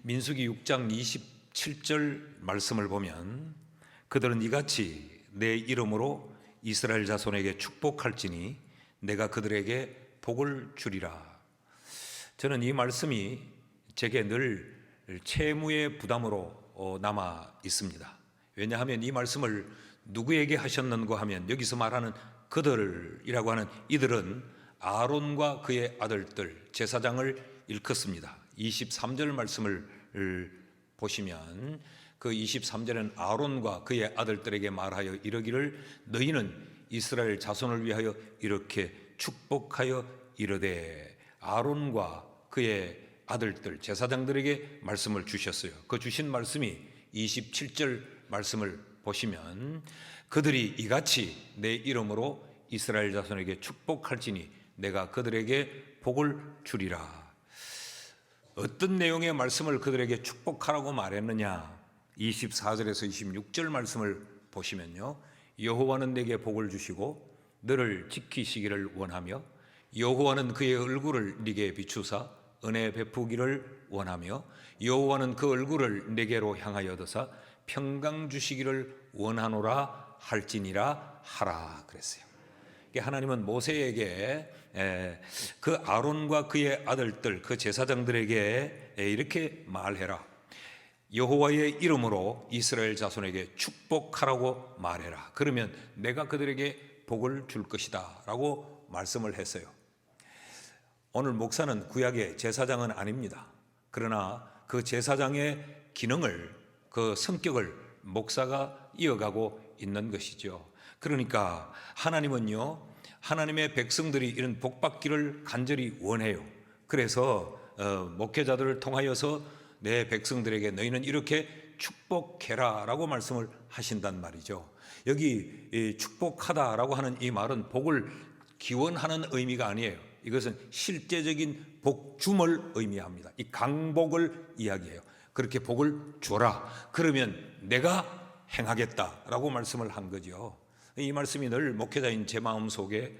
민수기 6장 27절 말씀을 보면 그들은 이같이 내 이름으로 이스라엘 자손에게 축복할지니 내가 그들에게 복을 주리라. 저는 이 말씀이 제게 늘 채무의 부담으로 남아 있습니다. 왜냐하면 이 말씀을 누구에게 하셨는가 하면 여기서 말하는 그들이라고 하는 이들은 아론과 그의 아들들 제사장을 일컫습니다. 23절 말씀을 보시면 그 23절은 아론과 그의 아들들에게 말하여 이르기를 너희는 이스라엘 자손을 위하여 이렇게 축복하여 이르되, 아론과 그의 아들들 제사장들에게 말씀을 주셨어요. 그 주신 말씀이 27절 말씀을 보시면 그들이 이같이 내 이름으로 이스라엘 자손에게 축복할지니 내가 그들에게 복을 주리라. 어떤 내용의 말씀을 그들에게 축복하라고 말했느냐? 24절에서 26절 말씀을 보시면요, 여호와는 내게 복을 주시고 너를 지키시기를 원하며 여호와는 그의 얼굴을 네게 비추사 은혜 베푸기를 원하며 여호와는 그 얼굴을 네게로 향하여 드사 평강 주시기를 원하노라 할지니라 하라 그랬어요. 하나님은 모세에게 그 아론과 그의 아들들 그 제사장들에게 이렇게 말해라. 여호와의 이름으로 이스라엘 자손에게 축복하라고 말해라. 그러면 내가 그들에게 복을 줄 것이다 라고 말씀을 했어요. 오늘 목사는 구약의 제사장은 아닙니다. 그러나 그 제사장의 기능을, 그 성격을 목사가 이어가고 있는 것이죠. 그러니까 하나님은요, 하나님의 백성들이 이런 복받기를 간절히 원해요. 그래서 목회자들을 통하여서 내 백성들에게 너희는 이렇게 축복해라 라고 말씀을 하신단 말이죠. 여기 축복하다라고 하는 이 말은 복을 기원하는 의미가 아니에요. 이것은 실제적인 복줌을 의미합니다. 이 강복을 이야기해요. 그렇게 복을 줘라. 그러면 내가 행하겠다라고 말씀을 한 거죠. 이 말씀이 늘 목회자인 제 마음속에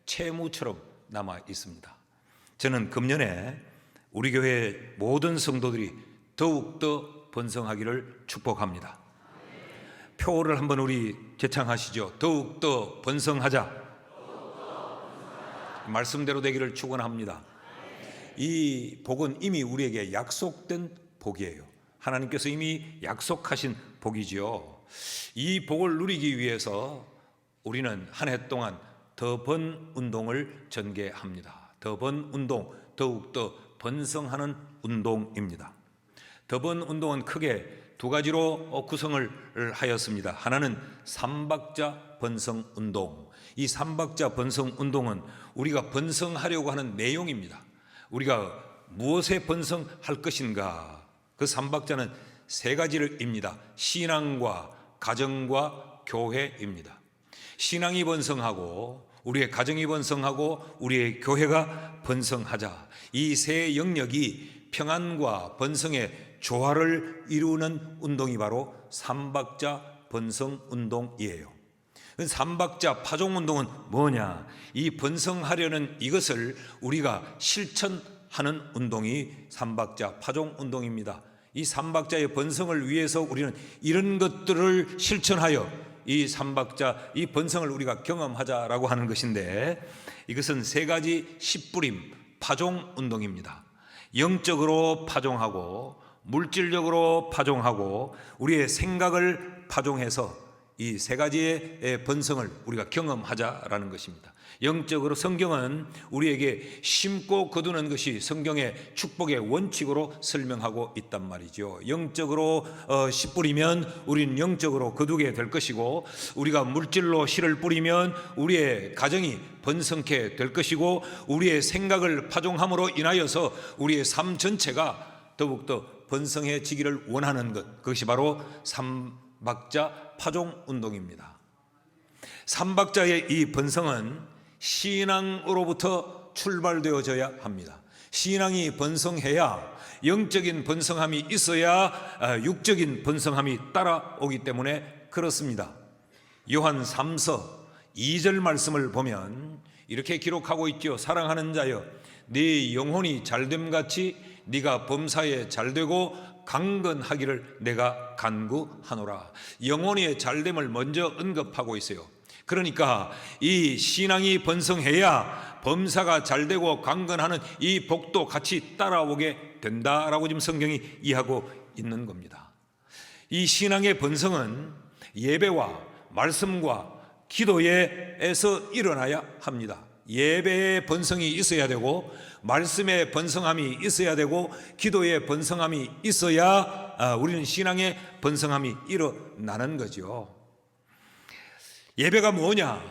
채무처럼 남아 있습니다. 저는 금년에 우리 교회 모든 성도들이 더욱더 번성하기를 축복합니다. 표를 한번 우리 제창하시죠. 더욱더 번성하자. 말씀대로 되기를 축원합니다. 이 복은 이미 우리에게 약속된 복이에요. 하나님께서 이미 약속하신 복이지요. 이 복을 누리기 위해서 우리는 한 해 동안 더 번 운동을 전개합니다. 더 번 운동, 더욱더 번성하는 운동입니다. 더 번 운동은 크게 두 가지로 구성을 하였습니다. 하나는 삼박자 번성 운동. 이 삼박자 번성 운동은 우리가 번성하려고 하는 내용입니다. 우리가 무엇에 번성할 것인가? 그 삼박자는 세 가지입니다. 신앙과 가정과 교회입니다. 신앙이 번성하고 우리의 가정이 번성하고 우리의 교회가 번성하자. 이 세 영역이 평안과 번성의 조화를 이루는 운동이 바로 삼박자 번성 운동이에요. 삼박자 파종 운동은 뭐냐? 이 번성하려는 이것을 우리가 실천하는 운동이 삼박자 파종 운동입니다. 이 삼박자의 번성을 위해서 우리는 이런 것들을 실천하여 이 삼박자, 이 번성을 우리가 경험하자라고 하는 것인데, 이것은 세 가지 씨뿌림 파종 운동입니다. 영적으로 파종하고 물질적으로 파종하고 우리의 생각을 파종해서 이 세 가지의 번성을 우리가 경험하자라는 것입니다. 영적으로 성경은 우리에게 심고 거두는 것이 성경의 축복의 원칙으로 설명하고 있단 말이죠. 영적으로 씨 뿌리면 우리는 영적으로 거두게 될 것이고, 우리가 물질로 씨를 뿌리면 우리의 가정이 번성케 될 것이고, 우리의 생각을 파종함으로 인하여서 우리의 삶 전체가 더욱더 번성해지기를 원하는 것, 그것이 바로 삼박자 파종 운동입니다. 삼박자의 이 번성은 신앙으로부터 출발되어져야 합니다. 신앙이 번성해야, 영적인 번성함이 있어야 육적인 번성함이 따라오기 때문에 그렇습니다. 요한 3서 2절 말씀을 보면 이렇게 기록하고 있죠. 사랑하는 자여, 네 영혼이 잘됨같이 네가 범사에 잘되고 강건하기를 내가 간구하노라. 영혼의 잘됨을 먼저 언급하고 있어요. 그러니까 이 신앙이 번성해야 범사가 잘되고 강건하는 이 복도 같이 따라오게 된다라고 지금 성경이 이해하고 있는 겁니다. 이 신앙의 번성은 예배와 말씀과 기도에서 일어나야 합니다. 예배의 번성이 있어야 되고, 말씀의 번성함이 있어야 되고, 기도의 번성함이 있어야 우리는 신앙의 번성함이 일어나는 거죠. 예배가 뭐냐?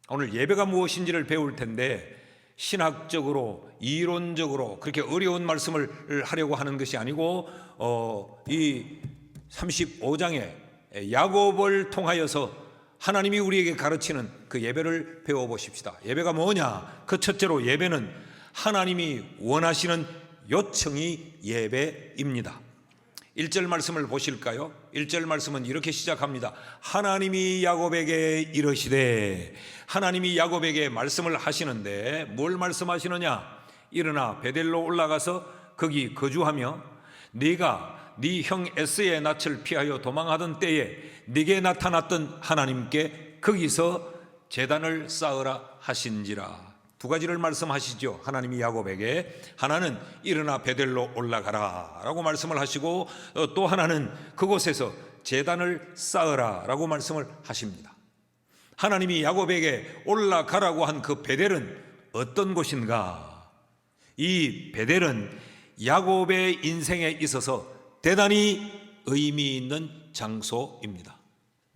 오늘 예배가 무엇인지를 배울 텐데, 신학적으로 이론적으로 그렇게 어려운 말씀을 하려고 하는 것이 아니고 이 35장에 야곱을 통하여서 하나님이 우리에게 가르치는 그 예배를 배워보십시다. 예배가 뭐냐? 그 첫째로 예배는 하나님이 원하시는 요청이 예배입니다. 1절 말씀을 보실까요? 1절 말씀은 이렇게 시작합니다. 하나님이 야곱에게 이르시되, 하나님이 야곱에게 말씀을 하시는데 뭘 말씀하시느냐? 일어나 베델로 올라가서 거기 거주하며 네가 네 형 에서의 낯을 피하여 도망하던 때에 네게 나타났던 하나님께 거기서 제단을 쌓으라 하신지라. 두 가지를 말씀하시죠. 하나님이 야곱에게 하나는 일어나 베델로 올라가라 라고 말씀을 하시고, 또 하나는 그곳에서 제단을 쌓으라 라고 말씀을 하십니다. 하나님이 야곱에게 올라가라고 한 그 베델은 어떤 곳인가? 이 베델은 야곱의 인생에 있어서 대단히 의미 있는 장소입니다.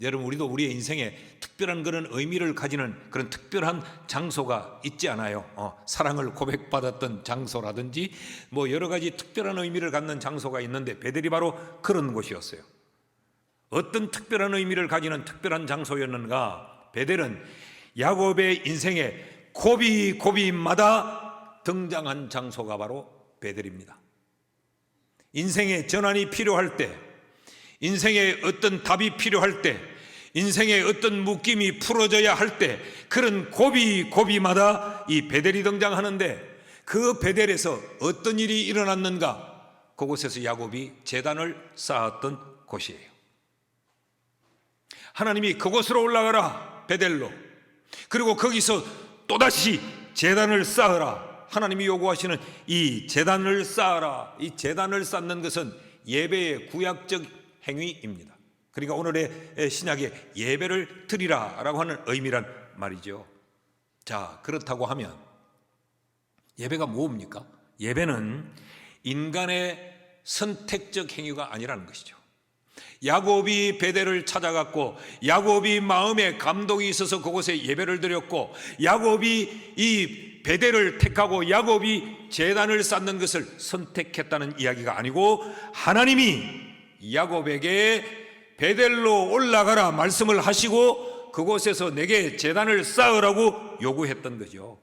여러분, 우리도 우리의 인생에 특별한 그런 의미를 가지는 그런 특별한 장소가 있지 않아요? 사랑을 고백받았던 장소라든지 뭐 여러 가지 특별한 의미를 갖는 장소가 있는데, 베델이 바로 그런 곳이었어요. 어떤 특별한 의미를 가지는 특별한 장소였는가? 베델은 야곱의 인생에 고비고비마다 등장한 장소가 바로 베델입니다. 인생의 전환이 필요할 때, 인생의 어떤 답이 필요할 때, 인생의 어떤 묶임이 풀어져야 할 때, 그런 고비고비마다 이 베델이 등장하는데, 그 베델에서 어떤 일이 일어났는가? 그곳에서 야곱이 제단을 쌓았던 곳이에요. 하나님이 그곳으로 올라가라, 베델로. 그리고 거기서 또다시 제단을 쌓으라. 하나님이 요구하시는 이 제단을 쌓아라. 이 제단을 쌓는 것은 예배의 구약적 행위입니다. 그러니까 오늘의 신약에 예배를 드리라 라고 하는 의미란 말이죠. 자, 그렇다고 하면 예배가 뭡니까? 예배는 인간의 선택적 행위가 아니라는 것이죠. 야곱이 베델을 찾아갔고, 야곱이 마음에 감동이 있어서 그곳에 예배를 드렸고, 야곱이 이 베델을 택하고 야곱이 제단을 쌓는 것을 선택했다는 이야기가 아니고, 하나님이 야곱에게 베델로 올라가라 말씀을 하시고 그곳에서 내게 제단을 쌓으라고 요구했던 거죠.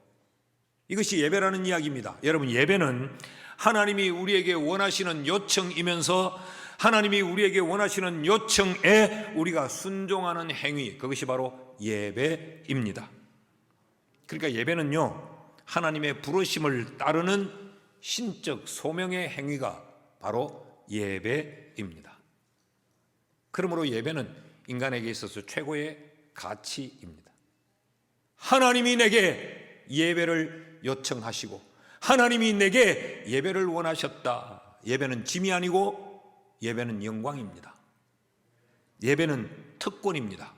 이것이 예배라는 이야기입니다. 여러분, 예배는 하나님이 우리에게 원하시는 요청이면서 하나님이 우리에게 원하시는 요청에 우리가 순종하는 행위, 그것이 바로 예배입니다. 그러니까 예배는요, 하나님의 부르심을 따르는 신적 소명의 행위가 바로 예배입니다. 그러므로 예배는 인간에게 있어서 최고의 가치입니다. 하나님이 내게 예배를 요청하시고 하나님이 내게 예배를 원하셨다. 예배는 짐이 아니고 예배는 영광입니다. 예배는 특권입니다.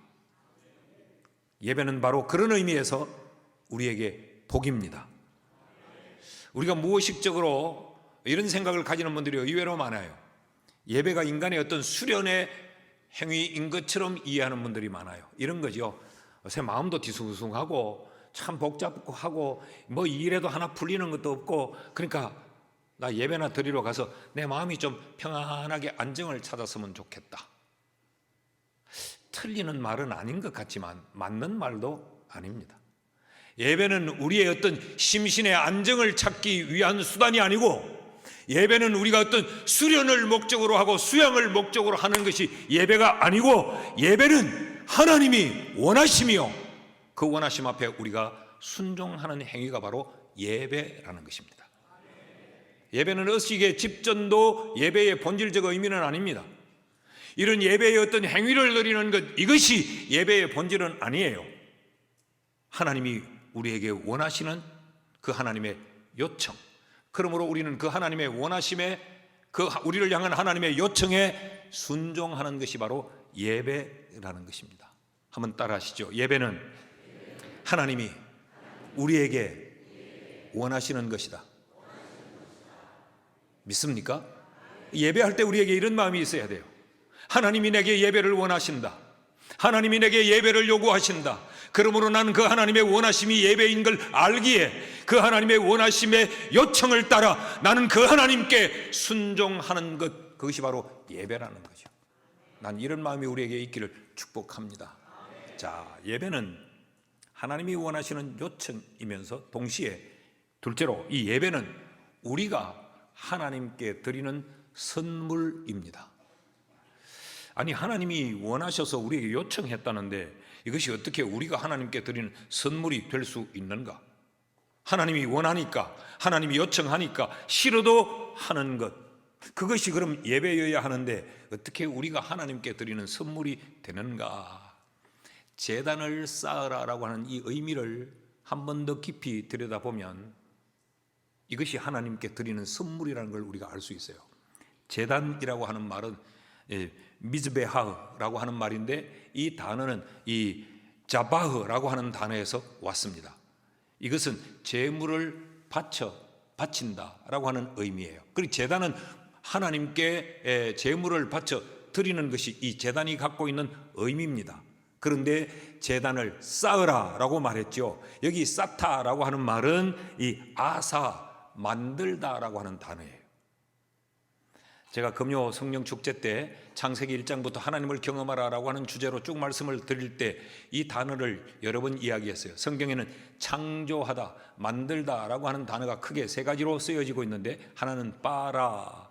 예배는 바로 그런 의미에서 우리에게 복입니다. 우리가 무의식적으로 이런 생각을 가지는 분들이 의외로 많아요. 예배가 인간의 어떤 수련의 행위인 것처럼 이해하는 분들이 많아요. 이런 거죠. 새 마음도 뒤숭숭하고 참 복잡하고 뭐 일에도 하나 풀리는 것도 없고, 그러니까 나 예배나 드리러 가서 내 마음이 좀 평안하게 안정을 찾았으면 좋겠다. 틀리는 말은 아닌 것 같지만 맞는 말도 아닙니다. 예배는 우리의 어떤 심신의 안정을 찾기 위한 수단이 아니고, 예배는 우리가 어떤 수련을 목적으로 하고 수양을 목적으로 하는 것이 예배가 아니고, 예배는 하나님이 원하시며 그 원하심 앞에 우리가 순종하는 행위가 바로 예배라는 것입니다. 예배는 의식의 집전도 예배의 본질적 의미는 아닙니다. 이런 예배의 어떤 행위를 드리는 것, 이것이 예배의 본질은 아니에요. 하나님이 우리에게 원하시는 그 하나님의 요청, 그러므로 우리는 그 하나님의 원하심에, 그 우리를 향한 하나님의 요청에 순종하는 것이 바로 예배라는 것입니다. 한번 따라 하시죠. 예배는 하나님이 우리에게 원하시는 것이다. 믿습니까? 예배할 때 우리에게 이런 마음이 있어야 돼요. 하나님이 내게 예배를 원하신다. 하나님이 내게 예배를 요구하신다. 그러므로 나는 그 하나님의 원하심이 예배인 걸 알기에 그 하나님의 원하심의 요청을 따라 나는 그 하나님께 순종하는 것, 그것이 바로 예배라는 거죠. 난 이런 마음이 우리에게 있기를 축복합니다. 자, 예배는 하나님이 원하시는 요청이면서 동시에 둘째로 이 예배는 우리가 하나님께 드리는 선물입니다. 아니, 하나님이 원하셔서 우리에게 요청했다는데 이것이 어떻게 우리가 하나님께 드리는 선물이 될 수 있는가? 하나님이 원하니까, 하나님이 요청하니까 싫어도 하는 것, 그것이 그럼 예배여야 하는데 어떻게 우리가 하나님께 드리는 선물이 되는가? 제단을 쌓으라라고 하는 이 의미를 한 번 더 깊이 들여다보면 이것이 하나님께 드리는 선물이라는 걸 우리가 알 수 있어요. 제단이라고 하는 말은 미즈베하라고 하는 말인데 이 단어는 이 자바흐라고 하는 단어에서 왔습니다. 이것은 제물을 바친다라고 하는 의미예요. 그리고 제단은 하나님께 제물을 바쳐 드리는 것이 이 제단이 갖고 있는 의미입니다. 그런데 제단을 쌓으라라고 말했죠. 여기 쌓다라고 하는 말은 이 아사, 만들다라고 하는 단어예요. 제가 금요 성령 축제 때 창세기 1장부터 하나님을 경험하라라고 하는 주제로 쭉 말씀을 드릴 때 이 단어를 여러 번 이야기했어요. 성경에는 창조하다, 만들다라고 하는 단어가 크게 세 가지로 쓰여지고 있는데 하나는 빠라,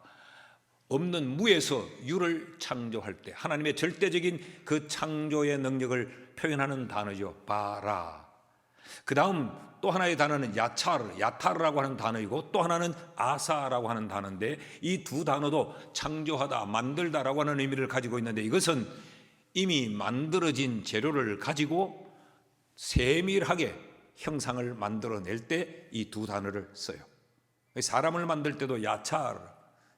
없는 무에서 유를 창조할 때 하나님의 절대적인 그 창조의 능력을 표현하는 단어죠. 빠라. 그 다음 또 하나의 단어는 야타르라고 하는 단어이고 또 하나는 아사라고 하는 단어인데 이 두 단어도 창조하다, 만들다라고 하는 의미를 가지고 있는데 이것은 이미 만들어진 재료를 가지고 세밀하게 형상을 만들어낼 때 이 두 단어를 써요. 사람을 만들 때도 야차르,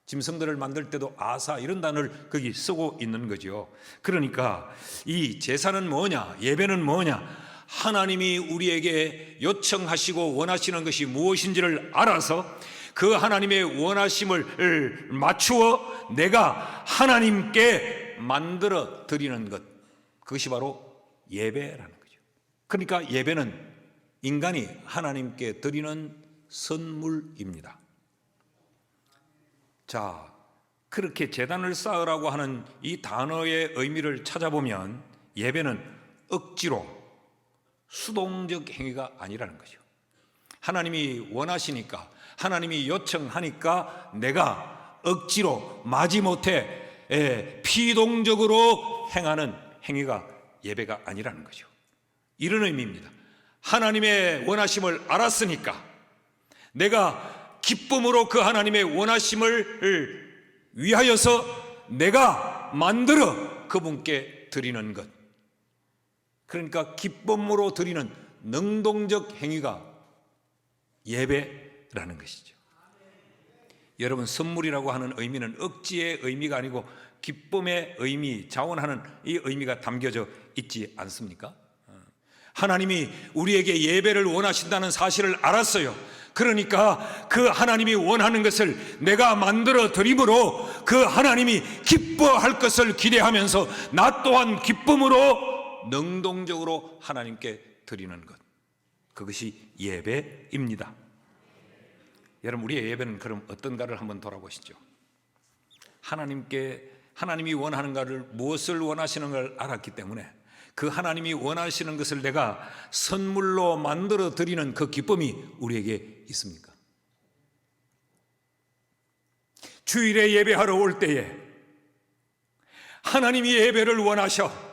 짐승들을 만들 때도 아사, 이런 단어를 거기 쓰고 있는 거죠. 그러니까 이 제사는 뭐냐, 예배는 뭐냐, 하나님이 우리에게 요청하시고 원하시는 것이 무엇인지를 알아서 그 하나님의 원하심을 맞추어 내가 하나님께 만들어 드리는 것, 그것이 바로 예배라는 거죠. 그러니까 예배는 인간이 하나님께 드리는 선물입니다. 자, 그렇게 제단을 쌓으라고 하는 이 단어의 의미를 찾아보면 예배는 억지로 수동적 행위가 아니라는 거죠. 하나님이 원하시니까, 하나님이 요청하니까 내가 억지로 마지못해 피동적으로 행하는 행위가 예배가 아니라는 거죠. 이런 의미입니다. 하나님의 원하심을 알았으니까 내가 기쁨으로 그 하나님의 원하심을 위하여서 내가 만들어 그분께 드리는 것, 그러니까 기쁨으로 드리는 능동적 행위가 예배라는 것이죠. 여러분, 선물이라고 하는 의미는 억지의 의미가 아니고 기쁨의 의미, 자원하는 이 의미가 담겨져 있지 않습니까? 하나님이 우리에게 예배를 원하신다는 사실을 알았어요. 그러니까 그 하나님이 원하는 것을 내가 만들어 드림으로 그 하나님이 기뻐할 것을 기대하면서 나 또한 기쁨으로 능동적으로 하나님께 드리는 것, 그것이 예배입니다. 여러분, 우리의 예배는 그럼 어떤가를 한번 돌아보시죠. 하나님이 원하는가를, 무엇을 원하시는 걸 알았기 때문에 그 하나님이 원하시는 것을 내가 선물로 만들어 드리는 그 기쁨이 우리에게 있습니까? 주일에 예배하러 올 때에 하나님이 예배를 원하셔,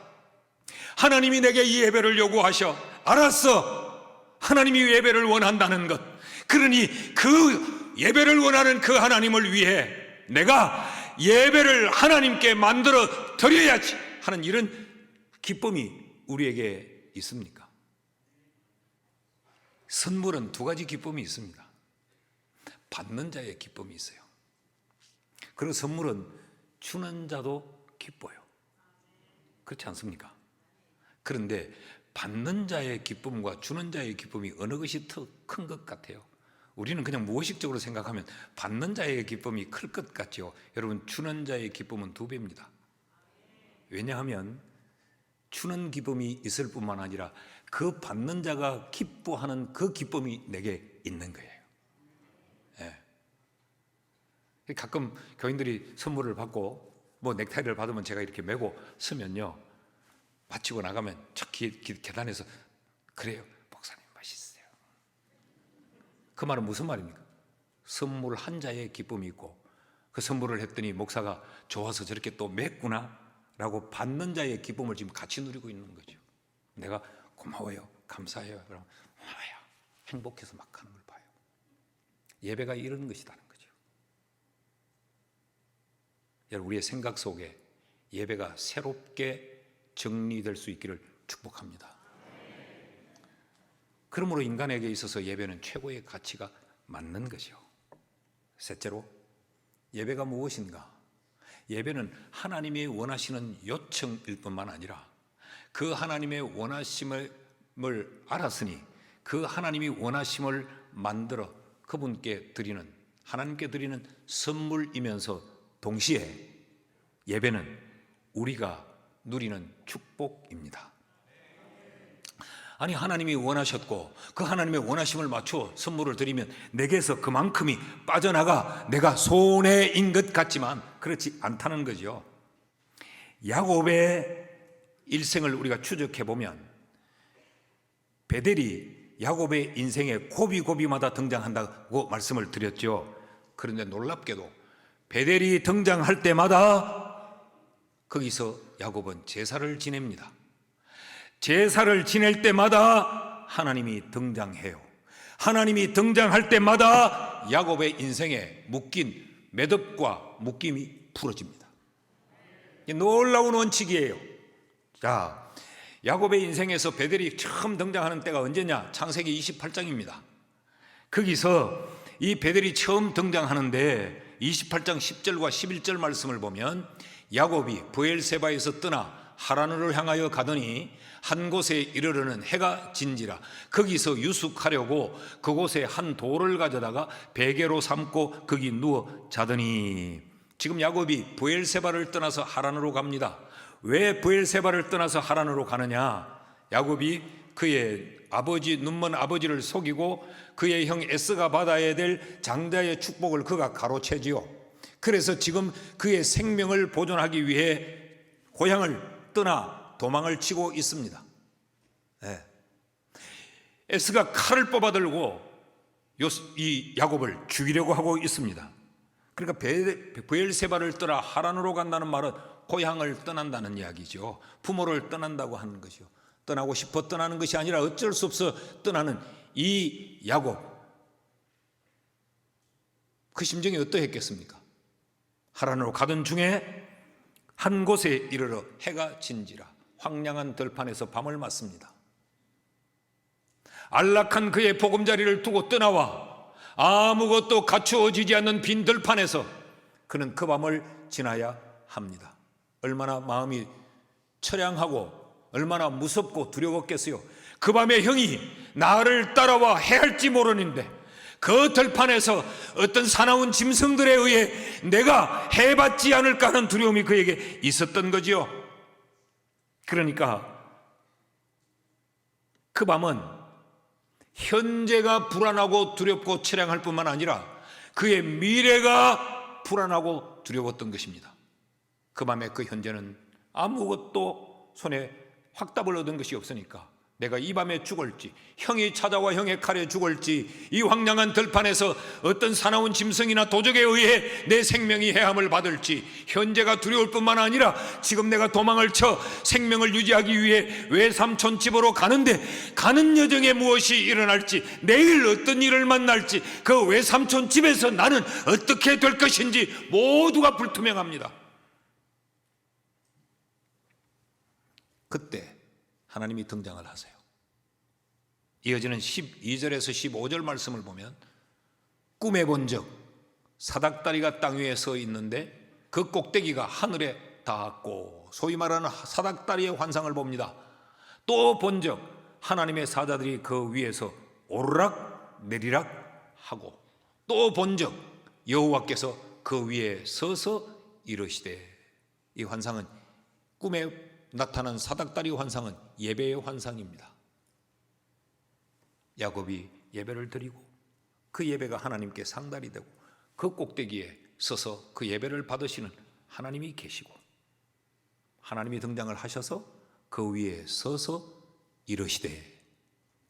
하나님이 내게 이 예배를 요구하셔, 알았어, 하나님이 예배를 원한다는 것, 그러니 그 예배를 원하는 그 하나님을 위해 내가 예배를 하나님께 만들어 드려야지 하는 이런 기쁨이 우리에게 있습니까? 선물은 두 가지 기쁨이 있습니다. 받는 자의 기쁨이 있어요. 그리고 선물은 주는 자도 기뻐요. 그렇지 않습니까? 그런데 받는 자의 기쁨과 주는 자의 기쁨이 어느 것이 더 큰 것 같아요? 우리는 그냥 무의식적으로 생각하면 받는 자의 기쁨이 클 것 같죠. 여러분, 주는 자의 기쁨은 2배입니다. 왜냐하면 주는 기쁨이 있을 뿐만 아니라 그 받는 자가 기뻐하는 그 기쁨이 내게 있는 거예요. 예. 가끔 교인들이 선물을 받고 뭐 넥타이를 받으면 제가 이렇게 메고 쓰면요, 마치고 나가면 저 계단에서 그래요, 목사님 맛있어요. 그 말은 무슨 말입니까? 선물 한 자의 기쁨이 있고 그 선물을 했더니 목사가 좋아서 저렇게 또 맸구나 라고 받는 자의 기쁨을 지금 같이 누리고 있는 거죠. 내가 고마워요, 감사해요, 그러면 고마워요, 행복해서 막 하는 걸 봐요. 예배가 이런 것이라는 거죠. 여러분, 우리의 생각 속에 예배가 새롭게 정리될 수 있기를 축복합니다. 그러므로 인간에게 있어서 예배는 최고의 가치가 맞는 것이요. 셋째로, 예배가 무엇인가? 예배는 하나님이 원하시는 요청일 뿐만 아니라 그 하나님의 원하심을 알았으니 그 하나님이 원하심을 만들어 그분께 드리는, 하나님께 드리는 선물이면서 동시에 예배는 우리가 누리는 축복입니다. 아니, 하나님이 원하셨고 그 하나님의 원하심을 맞춰 선물을 드리면 내게서 그만큼이 빠져나가 내가 손해인 것 같지만 그렇지 않다는 거죠. 야곱의 일생을 우리가 추적해보면 베델이 야곱의 인생에 고비고비마다 등장한다고 말씀을 드렸죠. 그런데 놀랍게도 베델이 등장할 때마다 거기서 야곱은 제사를 지냅니다. 제사를 지낼 때마다 하나님이 등장해요. 하나님이 등장할 때마다 야곱의 인생에 묶인 매듭과 묶임이 풀어집니다. 놀라운 원칙이에요. 자, 야곱의 인생에서 베델이 처음 등장하는 때가 언제냐? 창세기 28장입니다. 거기서 이 베델이 처음 등장하는데 28장 10절과 11절 말씀을 보면 야곱이 브엘세바에서 떠나 하란으로 향하여 가더니 한 곳에 이르러는 해가 진지라. 거기서 유숙하려고 그곳에 한 돌을 가져다가 베개로 삼고 거기 누워 자더니, 지금 야곱이 브엘세바를 떠나서 하란으로 갑니다. 왜 브엘세바를 떠나서 하란으로 가느냐? 야곱이 그의 아버지, 눈먼 아버지를 속이고 그의 형 에스가 받아야 될 장자의 축복을 그가 가로채지요. 그래서 지금 그의 생명을 보존하기 위해 고향을 떠나 도망을 치고 있습니다. 네. 에스가 칼을 뽑아들고 이 야곱을 죽이려고 하고 있습니다. 그러니까 브엘세바를 떠나 하란으로 간다는 말은 고향을 떠난다는 이야기죠. 부모를 떠난다고 하는 것이요. 떠나고 싶어 떠나는 것이 아니라 어쩔 수 없어 떠나는 이 야곱, 그 심정이 어떠했겠습니까? 하란으로 가던 중에 한 곳에 이르러 해가 진지라. 황량한 들판에서 밤을 맞습니다. 안락한 그의 보금자리를 두고 떠나와 아무것도 갖추어지지 않는 빈 들판에서 그는 그 밤을 지나야 합니다. 얼마나 마음이 처량하고 얼마나 무섭고 두려웠겠어요. 그 밤에 형이 나를 따라와 해할지 모르는데 그 들판에서 어떤 사나운 짐승들에 의해 내가 해받지 않을까 하는 두려움이 그에게 있었던 거지요. 그러니까 그 밤은 현재가 불안하고 두렵고 처량할 뿐만 아니라 그의 미래가 불안하고 두려웠던 것입니다. 그 밤에 그 현재는 아무것도 손에 확답을 얻은 것이 없으니까 내가 이 밤에 죽을지, 형이 찾아와 형의 칼에 죽을지, 이 황량한 들판에서 어떤 사나운 짐승이나 도적에 의해 내 생명이 해함을 받을지, 현재가 두려울 뿐만 아니라 지금 내가 도망을 쳐 생명을 유지하기 위해 외삼촌 집으로 가는데 가는 여정에 무엇이 일어날지, 내일 어떤 일을 만날지, 그 외삼촌 집에서 나는 어떻게 될 것인지 모두가 불투명합니다. 그때 하나님이 등장을 하세요. 이어지는 12절에서 15절 말씀을 보면 꿈에 본 적 사닥다리가 땅 위에 서 있는데 그 꼭대기가 하늘에 닿았고, 소위 말하는 사닥다리의 환상을 봅니다. 또 본 적 하나님의 사자들이 그 위에서 오르락 내리락 하고, 또 본 적 여호와께서 그 위에 서서 이르시되. 이 환상은, 꿈에 나타난 사닥다리 환상은 예배의 환상입니다. 야곱이 예배를 드리고 그 예배가 하나님께 상달이 되고 그 꼭대기에 서서 그 예배를 받으시는 하나님이 계시고, 하나님이 등장을 하셔서 그 위에 서서 이르시되.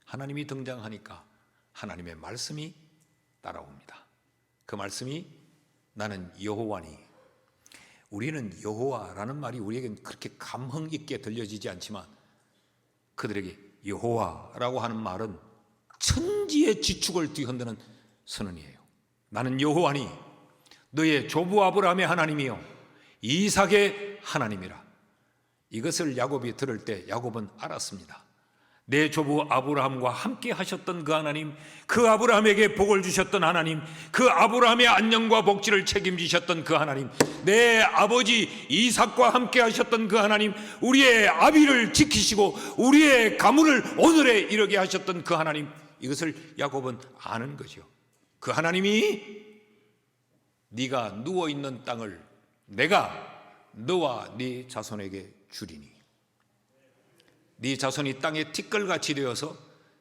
하나님이 등장하니까 하나님의 말씀이 따라옵니다. 그 말씀이 나는 여호와니. 우리는 여호와라는 말이 우리에겐 그렇게 감흥 있게 들려지지 않지만 그들에게 여호와라고 하는 말은 천지의 지축을 뒤흔드는 선언이에요. 나는 여호와니 너의 조부 아브라함의 하나님이요 이삭의 하나님이라. 이것을 야곱이 들을 때 야곱은 알았습니다. 내 조부 아브라함과 함께 하셨던 그 하나님, 그 아브라함에게 복을 주셨던 하나님, 그 아브라함의 안녕과 복지를 책임지셨던 그 하나님, 내 아버지 이삭과 함께 하셨던 그 하나님, 우리의 아비를 지키시고 우리의 가문을 오늘에 이르게 하셨던 그 하나님, 이것을 야곱은 아는 거죠. 그 하나님이 네가 누워있는 땅을 내가 너와 네 자손에게 주리니, 네 자손이 땅에 티끌같이 되어서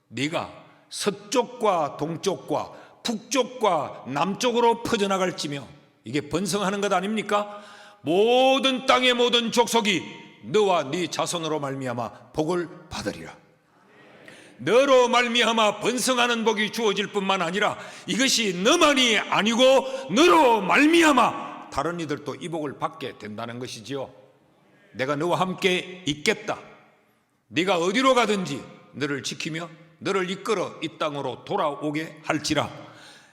네가 서쪽과 동쪽과 북쪽과 남쪽으로 퍼져나갈지며. 이게 번성하는 것 아닙니까? 모든 땅의 모든 족속이 너와 네 자손으로 말미암아 복을 받으리라. 너로 말미암아 번성하는 복이 주어질 뿐만 아니라 이것이 너만이 아니고 너로 말미암아 다른 이들도 이 복을 받게 된다는 것이지요. 내가 너와 함께 있겠다. 네가 어디로 가든지 너를 지키며 너를 이끌어 이 땅으로 돌아오게 할지라.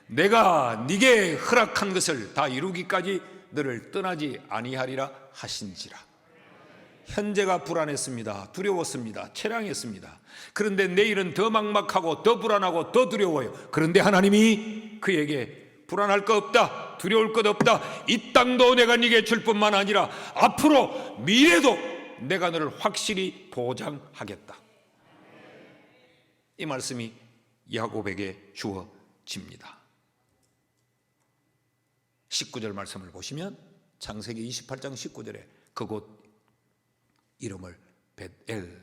내가 네게 허락한 것을 다 이루기까지 너를 떠나지 아니하리라 하신지라. 현재가 불안했습니다. 두려웠습니다. 체량했습니다. 그런데 내일은 더 막막하고 더 불안하고 더 두려워요. 그런데 하나님이 그에게 불안할 것 없다, 두려울 것 없다, 이 땅도 내가 네게 줄 뿐만 아니라 앞으로 미래도 내가 너를 확실히 보장하겠다. 이 말씀이 야곱에게 주어집니다. 19절 말씀을 보시면 창세기 28장 19절에 그곳 이름을 벳엘,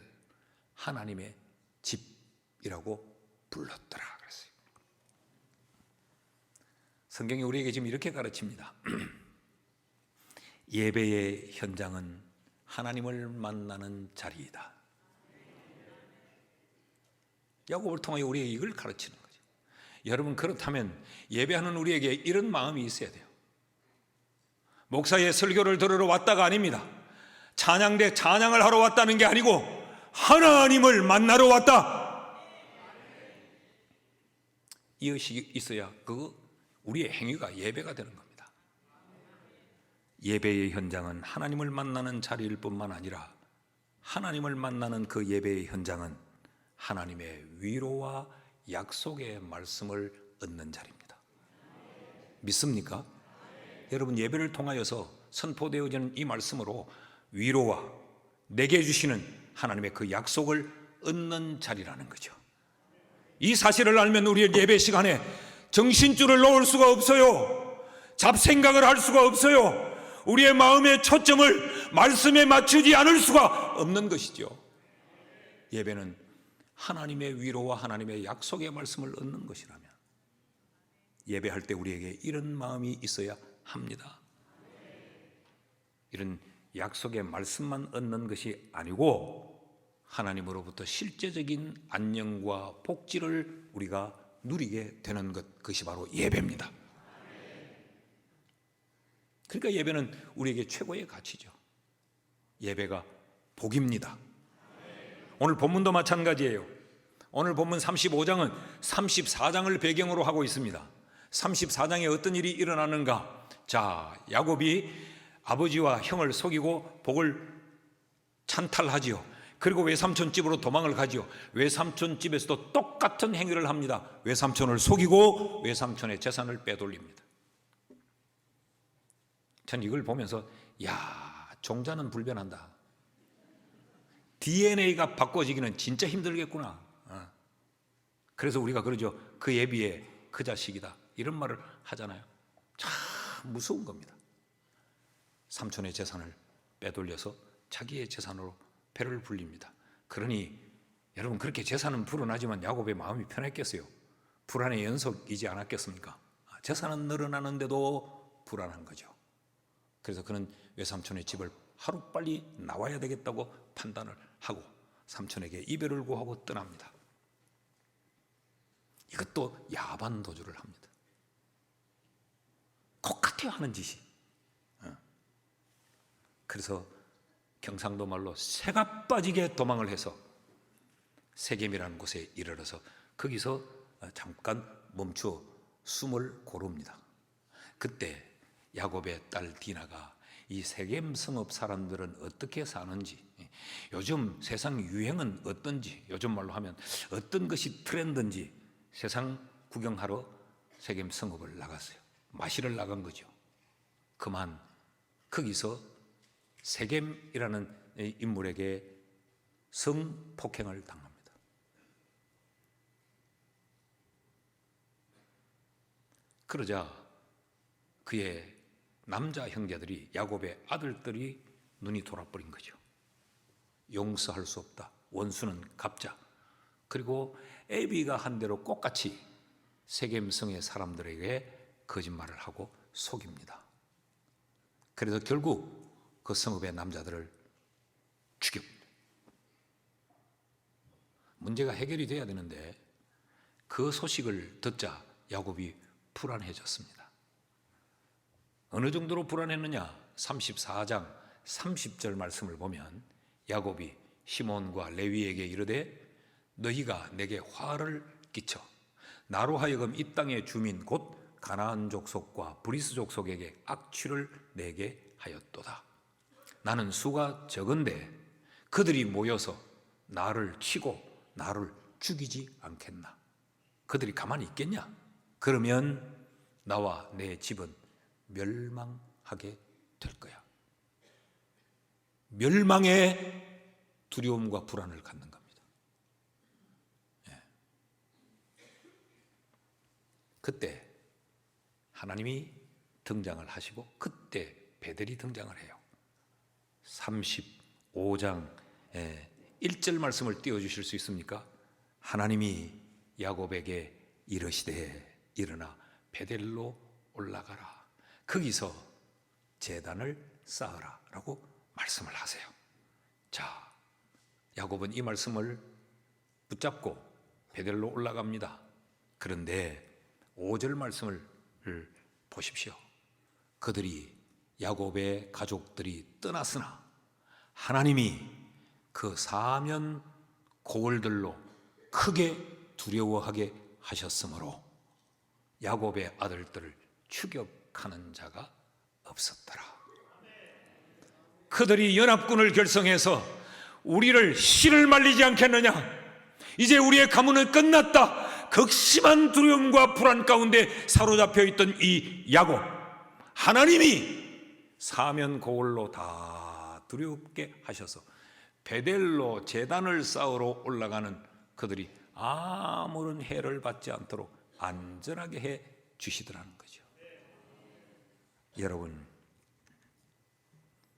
하나님의 집이라고 불렀더라 그랬어요. 성경이 우리에게 지금 이렇게 가르칩니다. 예배의 현장은 하나님을 만나는 자리이다. 야곱을 통하여 우리에게 이걸 가르치는 거죠. 여러분, 그렇다면 예배하는 우리에게 이런 마음이 있어야 돼요. 목사의 설교를 들으러 왔다가 아닙니다. 찬양대 찬양을 하러 왔다는 게 아니고 하나님을 만나러 왔다. 이 의식이 있어야 우리의 행위가 예배가 되는 겁니다. 예배의 현장은 하나님을 만나는 자리일 뿐만 아니라 하나님을 만나는 그 예배의 현장은 하나님의 위로와 약속의 말씀을 얻는 자리입니다. 믿습니까? 여러분, 예배를 통하여서 선포되어지는 이 말씀으로 위로와 내게 주시는 하나님의 그 약속을 얻는 자리라는 거죠. 이 사실을 알면 우리의 예배 시간에 정신줄을 놓을 수가 없어요. 잡생각을 할 수가 없어요. 우리의 마음의 초점을 말씀에 맞추지 않을 수가 없는 것이죠. 예배는 하나님의 위로와 하나님의 약속의 말씀을 얻는 것이라면 예배할 때 우리에게 이런 마음이 있어야 합니다. 이런 약속의 말씀만 얻는 것이 아니고 하나님으로부터 실제적인 안녕과 복지를 우리가 누리게 되는 것, 그것이 바로 예배입니다. 그러니까 예배는 우리에게 최고의 가치죠. 예배가 복입니다. 오늘 본문도 마찬가지예요. 오늘 본문 35장은 34장을 배경으로 하고 있습니다. 34장에 어떤 일이 일어나는가? 자, 야곱이 아버지와 형을 속이고 복을 찬탈하지요. 그리고 외삼촌 집으로 도망을 가지요. 외삼촌 집에서도 똑같은 행위를 합니다. 외삼촌을 속이고 외삼촌의 재산을 빼돌립니다. 전 이걸 보면서 야, 종자는 불변한다. DNA가 바꿔지기는 진짜 힘들겠구나. 그래서 우리가 그러죠. 그 애비의 그 자식이다, 이런 말을 하잖아요. 참 무서운 겁니다. 삼촌의 재산을 빼돌려서 자기의 재산으로 배를 불립니다. 그러니 여러분, 그렇게 재산은 불어나지만 야곱의 마음이 편했겠어요? 불안의 연속이지 않았겠습니까? 재산은 늘어나는데도 불안한 거죠. 그래서 그는 외삼촌의 집을 하루빨리 나와야 되겠다고 판단을 하고 삼촌에게 이별을 구하고 떠납니다. 이것도 야반 도주를 합니다. 똑같아요, 하는 짓이. 그래서 경상도 말로 새가 빠지게 도망을 해서 세겜이라는 곳에 이르러서 거기서 잠깐 멈추어 숨을 고릅니다. 그때 야곱의 딸 디나가 이 세겜 성읍 사람들은 어떻게 사는지, 요즘 세상 유행은 어떤지, 요즘 말로 하면 어떤 것이 트렌드인지 세상 구경하러 세겜 성읍을 나갔어요. 마시러 나간 거죠. 그만 거기서 세겜이라는 인물에게 성폭행을 당합니다. 그러자 그의 남자 형제들이, 야곱의 아들들이 눈이 돌아버린 거죠. 용서할 수 없다, 원수는 갚자. 그리고 애비가 한 대로 똑같이 세겜성의 사람들에게 거짓말을 하고 속입니다. 그래서 결국 그 성읍의 남자들을 죽입니다. 문제가 해결이 돼야 되는데 그 소식을 듣자 야곱이 불안해졌습니다. 어느 정도로 불안했느냐? 34장 30절 말씀을 보면 야곱이 시몬과 레위에게 이르되 너희가 내게 화를 끼쳐 나로 하여금 이 땅의 주민 곧 가나안 족속과 브리스 족속에게 악취를 내게 하였도다. 나는 수가 적은데 그들이 모여서 나를 치고 나를 죽이지 않겠나? 그들이 가만히 있겠냐? 그러면 나와 내 집은 멸망하게 될 거야. 멸망의 두려움과 불안을 갖는 겁니다. 그때 하나님이 등장을 하시고 그때 베델이 등장을 해요. 35장 1절 말씀을 띄워주실 수 있습니까? 하나님이 야곱에게 이르시되 일어나 베델로 올라가라. 거기서 제단을 쌓으라 라고 말씀을 하세요. 자, 야곱은 이 말씀을 붙잡고 베델로 올라갑니다. 그런데 5절 말씀을 보십시오. 그들이, 야곱의 가족들이 떠났으나 하나님이 그 사면 고을들로 크게 두려워하게 하셨으므로 야곱의 아들들을 추격하는 자가 없었더라. 그들이 연합군을 결성해서 우리를 씨를 말리지 않겠느냐? 이제 우리의 가문은 끝났다. 극심한 두려움과 불안 가운데 사로잡혀 있던 이 야곱, 하나님이 사면 고을로 다 두렵게 하셔서 베델로 제단을 쌓으러 올라가는 그들이 아무런 해를 받지 않도록 안전하게 해 주시더라는 거죠. 여러분,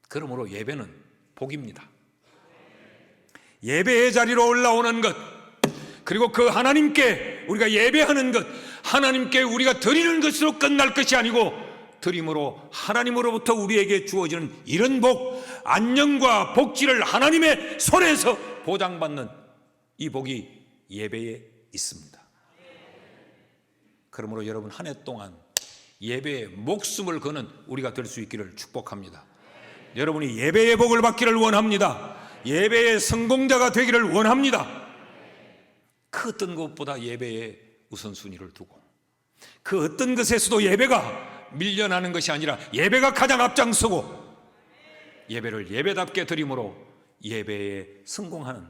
그러므로 예배는 복입니다. 예배의 자리로 올라오는 것, 그리고 그 하나님께 우리가 예배하는 것, 하나님께 우리가 드리는 것으로 끝날 것이 아니고 드림으로 하나님으로부터 우리에게 주어지는 이런 복, 안녕과 복지를 하나님의 손에서 보장받는 이 복이 예배에 있습니다. 그러므로 여러분 한 해 동안 예배에 목숨을 거는 우리가 될 수 있기를 축복합니다. 여러분이 예배의 복을 받기를 원합니다. 예배의 성공자가 되기를 원합니다. 그 어떤 것보다 예배에 우선순위를 두고 그 어떤 것에서도 예배가 밀려나는 것이 아니라 예배가 가장 앞장서고 예배를 예배답게 드림으로 예배에 성공하는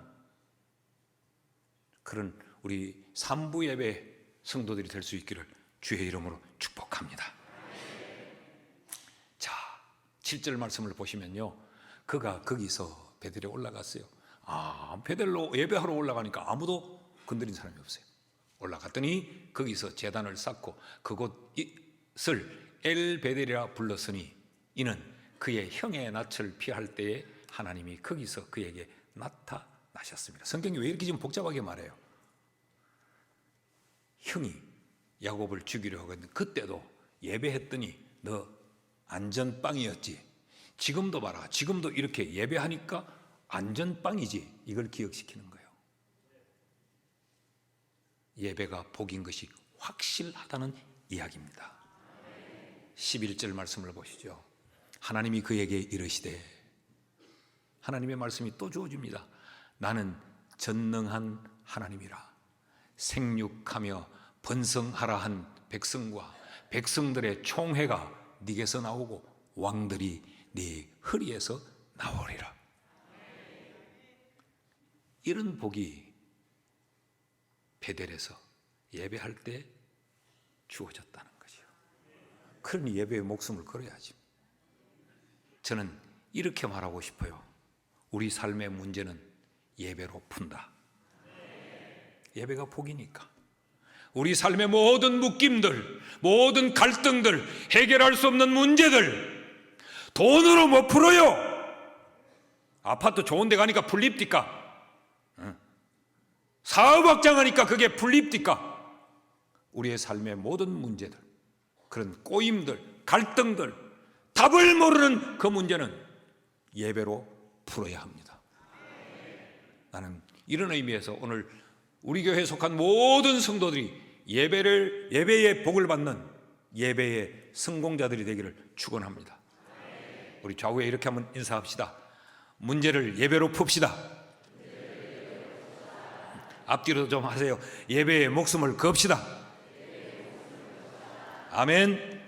그런 우리 삼부 예배 성도들이 될 수 있기를 주의 이름으로 축복합니다. 자, 7절 말씀을 보시면요, 그가 거기서 베델에 올라갔어요. 베델로 예배하러 올라가니까 아무도 건드린 사람이 없어요. 올라갔더니 거기서 제단을 쌓고 그곳을 엘베델이라 불렀으니 이는 그의 형의 낯을 피할 때에 하나님이 거기서 그에게 나타나셨습니다. 성경이 왜 이렇게 지금 복잡하게 말해요? 형이 야곱을 죽이려 하거든. 그때도 예배했더니 너 안전빵이었지. 지금도 봐라. 지금도 이렇게 예배하니까 안전빵이지. 이걸 기억시키는 거예요. 예배가 복인 것이 확실하다는 이야기입니다. 11절 말씀을 보시죠. 하나님이 그에게 이르시되, 하나님의 말씀이 또 주어집니다. 나는 전능한 하나님이라. 생육하며 번성하라 한 백성과 백성들의 총회가 네게서 나오고 왕들이 네 허리에서 나오리라. 이런 복이 베델에서 예배할 때 주어졌다는 거죠. 그러니 예배에 목숨을 걸어야지. 저는 이렇게 말하고 싶어요. 우리 삶의 문제는 예배로 푼다. 예배가 복이니까. 우리 삶의 모든 묶임들, 모든 갈등들, 해결할 수 없는 문제들 돈으로 못 풀어요. 아파트 좋은 데 가니까 풀립니까? 사업 확장하니까 그게 풀립니까? 우리의 삶의 모든 문제들, 그런 꼬임들, 갈등들, 답을 모르는 그 문제는 예배로 풀어야 합니다. 나는 이런 의미에서 오늘 우리 교회에 속한 모든 성도들이 예배의 복을 받는 예배의 성공자들이 되기를 축원합니다. 우리 좌우에 이렇게 한번 인사합시다. 문제를 예배로 풉시다. 앞뒤로 좀 하세요. 예배에 목숨을 겁시다. 아멘.